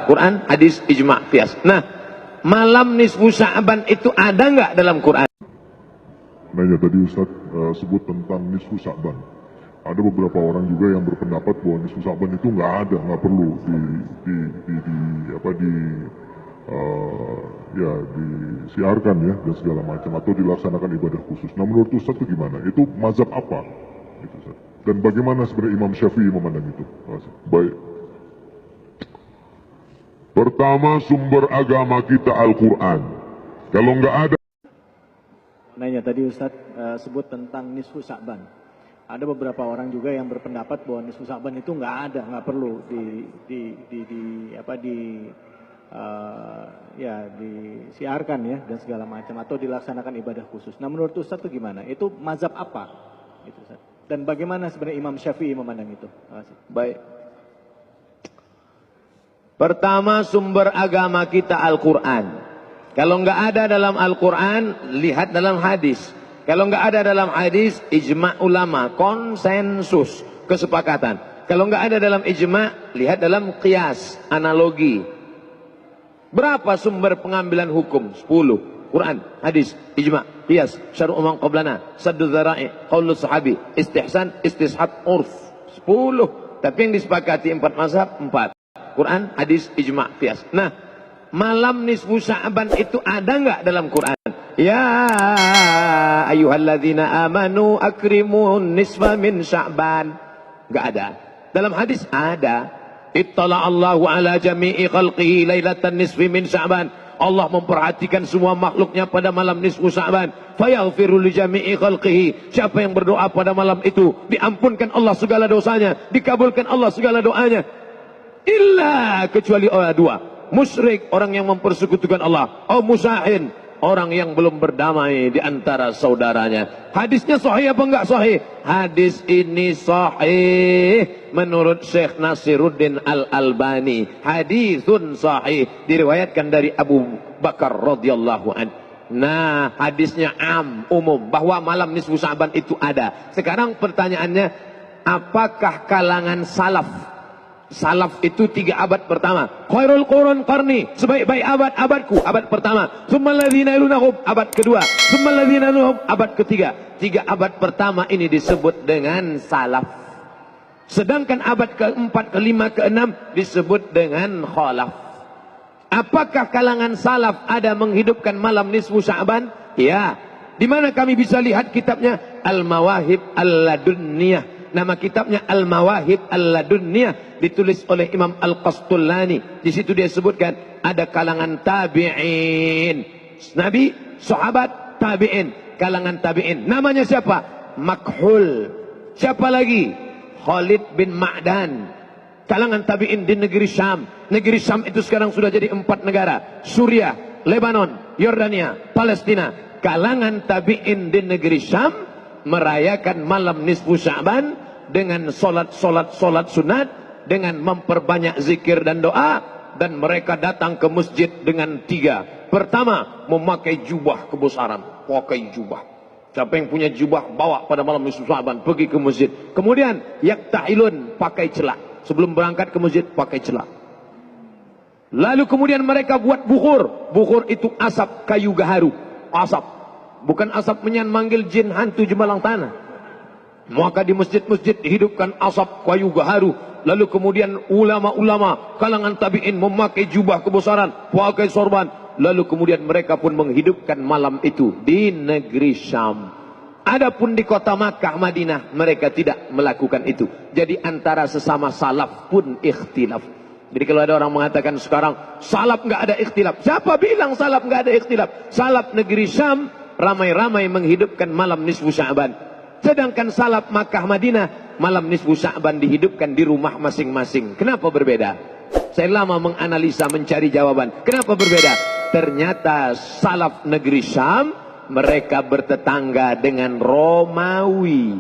Quran, hadis, ijma', qiyas. Nah, malam nisfu Sya'ban itu ada nggak dalam Quran? Nah ya tadi Ustaz sebut tentang nisfu Sya'ban. Ada beberapa orang juga yang berpendapat bahwa nisfu Sya'ban itu nggak ada, nggak perlu disiarkan ya dan segala macam atau dilaksanakan ibadah khusus. Nah menurut Ustaz itu gimana? Itu mazhab apa? Gitu, Ustaz. Dan bagaimana sebenarnya Imam Syafi'i memandang itu? Baik. Pertama, sumber agama kita Al-Quran. Kalau nggak ada. Nanya tadi Ustadz sebut tentang nisfu Sya'ban. Ada beberapa orang juga yang berpendapat bahwa nisfu Sya'ban itu nggak ada, nggak perlu disiarkan ya dan segala macam atau dilaksanakan ibadah khusus. Nah menurut Ustadz itu gimana? Itu mazhab apa? Itu, Ustadz. Dan bagaimana sebenarnya Imam Syafi'i memandang itu? Baik. Pertama, sumber agama kita Al-Quran. Kalau nggak ada dalam Al-Quran, lihat dalam hadis. Kalau nggak ada dalam hadis, ijma' ulama, konsensus, kesepakatan. Kalau nggak ada dalam ijma', lihat dalam qiyas, analogi. Berapa sumber pengambilan hukum? 10. Quran, hadis, ijma', qiyas, syar'u man qablana, saddu dzara'i, qaulu sahabi, istihsan, istishab, urf. 10. Tapi yang disepakati 4 mazhab, 4. Quran, hadis, ijma', qiyas. Nah, malam nisfu Sya'ban itu ada nggak dalam Quran? Ya ayyuhalladzina amanu akrimun nisfa min Sya'ban. Nggak ada. Dalam hadis ada. Ittala'allahu ala jami'i khalqihi lailatan nisfi min Sya'ban. Allah memperhatikan semua makhluknya pada malam nisfu Sya'ban. Fayaghfiru li jami'i khalqihi. Siapa yang berdoa pada malam itu, diampunkan Allah segala dosanya, dikabulkan Allah segala doanya. Illa kecuali orang dua. Musyrik, orang yang mempersekutukan Allah. Oh musahin, orang yang belum berdamai di antara saudaranya. Hadisnya sahih apa enggak sahih? Hadis ini sahih menurut Syekh Nasiruddin Al-Albani. Hadisun sahih, diriwayatkan dari Abu Bakar radhiyallahu an. Nah, hadisnya umum bahwa malam nisfu Sya'ban itu ada. Sekarang pertanyaannya, apakah kalangan salaf? Salaf itu 3 abad pertama. Khairul qurun qarni, sebaik-baik abadku, abad pertama. Tsummal ladzina yalunahum, abad kedua. Tsummal ladzina yalunahum, abad ketiga. 3 abad pertama ini disebut dengan salaf. Sedangkan abad keempat, kelima, keenam disebut dengan khalaf. Apakah kalangan salaf ada menghidupkan malam nisfu Sya'ban? Ya. Di mana kami bisa lihat kitabnya? Al-Mawahib Al-Ladunniyah. Nama kitabnya Al-Mawahib Al-Ladunniyah, ditulis oleh Imam Al-Qastullani. Di situ dia sebutkan ada kalangan tabi'in. Nabi, sahabat, tabi'in. Kalangan tabi'in. Namanya siapa? Makhul. Siapa lagi? Khalid bin Ma'dan. Kalangan tabi'in di negeri Syam. Negeri Syam itu sekarang sudah jadi 4 negara. Suriah, Lebanon, Yordania, Palestina. Kalangan tabi'in di negeri Syam merayakan malam nisfu Sya'ban dengan solat sunat, dengan memperbanyak zikir dan doa, dan mereka datang ke masjid dengan 3. Pertama, memakai jubah kebesaran, pakai jubah. Siapa yang punya jubah bawa pada malam nisfu Sya'ban, pergi ke masjid. Kemudian yakta'ilun, pakai celak. Sebelum berangkat ke masjid pakai celak. Lalu kemudian mereka buat bukhur. Bukhur itu asap kayu gaharu, asap. Bukan asap menyan manggil jin hantu jemalang tanah. Maka di masjid-masjid dihidupkan asap kayu gaharu. Lalu kemudian ulama-ulama kalangan tabi'in memakai jubah kebesaran, pakai sorban. Lalu kemudian mereka pun menghidupkan malam itu di negeri Syam. Adapun di kota Makkah, Madinah, mereka tidak melakukan itu. Jadi antara sesama salaf pun ikhtilaf. Jadi kalau ada orang mengatakan sekarang salaf nggak ada ikhtilaf, siapa bilang salaf nggak ada ikhtilaf? Salaf negeri Syam ramai-ramai menghidupkan malam nisfu Sya'ban. Sedangkan salaf Makkah Madinah, malam nisfu Sya'ban dihidupkan di rumah masing-masing. Kenapa berbeda? Saya lama menganalisa, mencari jawaban. Kenapa berbeda? Ternyata salaf negeri Syam, mereka bertetangga dengan Romawi.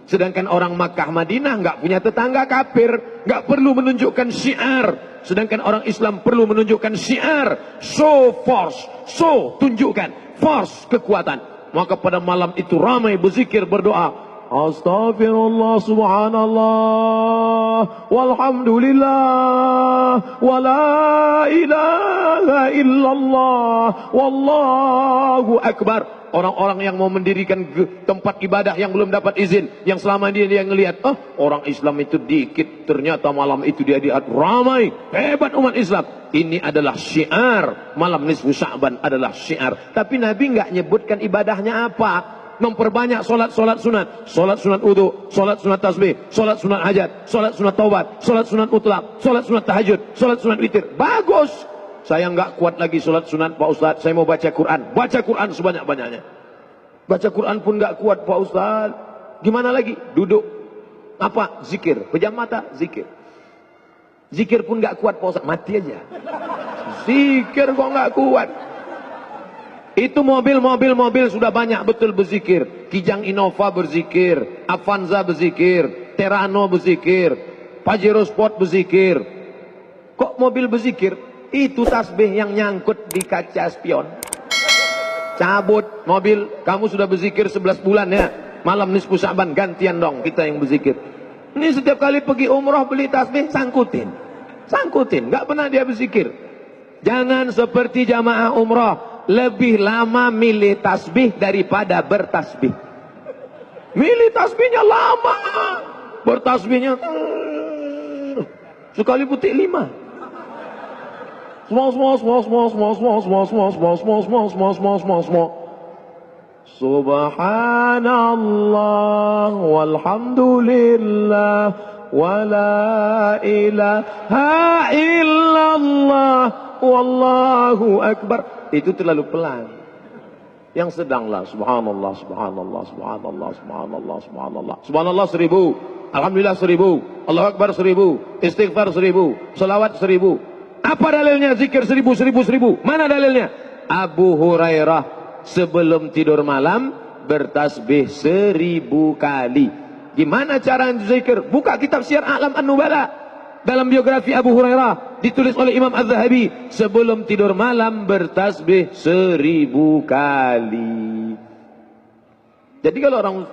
Sedangkan orang Makkah Madinah nggak punya tetangga kafir, nggak perlu menunjukkan syiar. Sedangkan orang Islam perlu menunjukkan syiar. Show force, show tunjukkan. Force, kekuatan. Maka pada malam itu ramai berzikir, berdoa. Astaghfirullah, subhanallah, walhamdulillah, wa la ilaha illallah, wallahu akbar. Orang-orang yang mau mendirikan tempat ibadah yang belum dapat izin, yang selama dia ngelihat, orang Islam itu dikit, ternyata malam itu dia lihat ramai, hebat umat Islam. Ini adalah syiar, malam nisfu Sya'ban adalah syiar. Tapi Nabi nggak nyebutkan ibadahnya apa. Memperbanyak solat sunat, solat sunat wudu, solat sunat tasbih, solat sunat hajat, solat sunat taubat, solat sunat mutlak, solat sunat tahajud, solat sunat witir. Bagus. Saya nggak kuat lagi solat sunat Pak Ustadz. Saya mau baca Quran. Baca Quran sebanyak-banyaknya. Baca Quran pun nggak kuat Pak Ustadz. Gimana lagi? Duduk. Apa? Zikir. Pejam mata, zikir. Zikir pun nggak kuat Pak Ustadz. Mati aja. Zikir kok nggak kuat. Itu mobil sudah banyak betul berzikir. Kijang Innova berzikir, Avanza berzikir, Terano berzikir, Pajero Sport berzikir. Kok mobil berzikir? Itu tasbih yang nyangkut di kaca spion. Cabut mobil, kamu sudah berzikir 11 bulan ya. Malam nisfu Sya'ban gantian dong kita yang berzikir. Ini setiap kali pergi umroh beli tasbih sangkutin, nggak pernah dia berzikir. Jangan seperti jamaah umroh. Lebih lama milih tasbih daripada bertasbih. Milih tasbihnya lama, bertasbihnya sekali petik 5. Subhanallah walhamdulillah wala ilaha illallah wallahu akbar. Itu terlalu pelan. Yang sedanglah subhanallah, subhanallah, subhanallah, subhanallah, subhanallah. Subhanallah 1000, alhamdulillah 1000, Allahu akbar 1000, istighfar 1000, selawat 1000. Apa dalilnya zikir 1000, 1000, 1000? Mana dalilnya? Abu Hurairah sebelum tidur malam bertasbih 1000 kali. Gimana cara zikir? Buka kitab Syiar A'lam An-Nubala. Dalam biografi Abu Hurairah ditulis oleh Imam Az-Zahabi, sebelum tidur malam bertasbih 1000 kali. Jadi kalau orang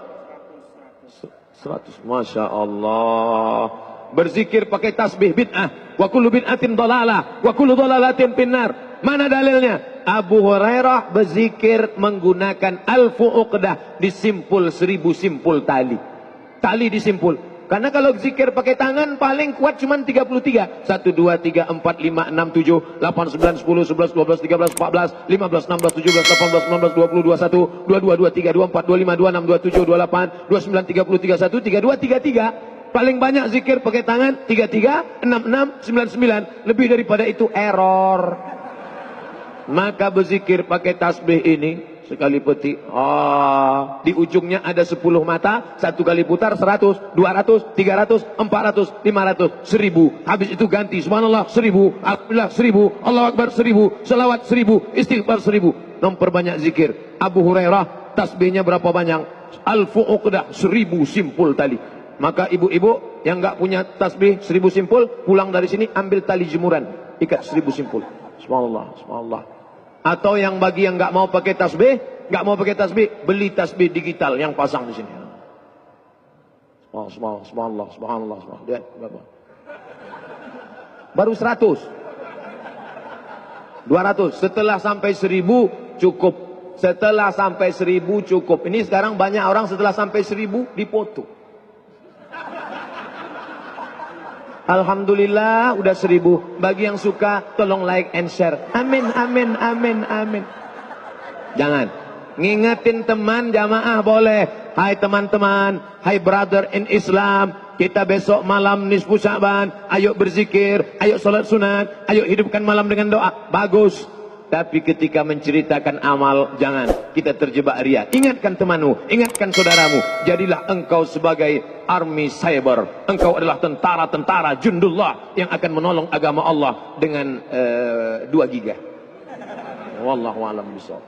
100, Masya Allah, berzikir pakai tasbih bid'ah, wa kullu bid'atin dalalah, wa kullu dalalatin finnar. Mana dalilnya? Abu Hurairah berzikir menggunakan alfu uqdah, disimpul 1000 simpul tali. Tali disimpul. Karena kalau zikir pakai tangan paling kuat cuma 33. 1, 2, 3, 4, 5, 6, 7, 8, 9, 10, 11, 12, 13, 14, 15, 16, 17, 18, 19, 20, 21, 22, 23, 24, 25, 26, 27, 28, 29, 30, 31, 32, 33. Paling banyak zikir pakai tangan 33, 66, 99. Lebih daripada itu error. Maka berzikir pakai tasbih ini sekali petik, di ujungnya ada 10 mata, satu kali putar 100, 200, 300, 400, 500, 1000. Habis itu ganti subhanallah 1000, alhamdulillah 1000, Allahu akbar 1000, selawat 1000, istighfar 1000. Memperbanyak zikir. Abu Hurairah tasbihnya berapa banyak? Alfu uqdah, 1000 simpul tali. Maka ibu-ibu yang nggak punya tasbih 1000 simpul, pulang dari sini ambil tali jemuran, ikat 1000 simpul. Subhanallah, subhanallah. Atau yang bagi yang nggak mau pakai tasbih, beli tasbih digital yang pasang di sini. Subhanallah, subhanallah, subhanallah. Lihat berapa? Baru 100, 200. Setelah sampai 1000 cukup. Setelah sampai 1000 cukup. Ini sekarang banyak orang setelah sampai 1000 dipoto. Alhamdulillah udah 1000. Bagi yang suka tolong like and share. Amin, amin, amin, amin. Jangan. Ngingetin teman jamaah boleh. Hai teman-teman, hai brother in Islam, kita besok malam nisfu Sya'ban, ayo berzikir, ayo sholat sunat, ayo hidupkan malam dengan doa. Bagus. Tapi ketika menceritakan amal, jangan kita terjebak ria. Ingatkan temanmu, ingatkan saudaramu. Jadilah engkau sebagai army cyber. Engkau adalah tentara-tentara jundullah yang akan menolong agama Allah dengan 2 giga. Wallahu a'lam bishawab.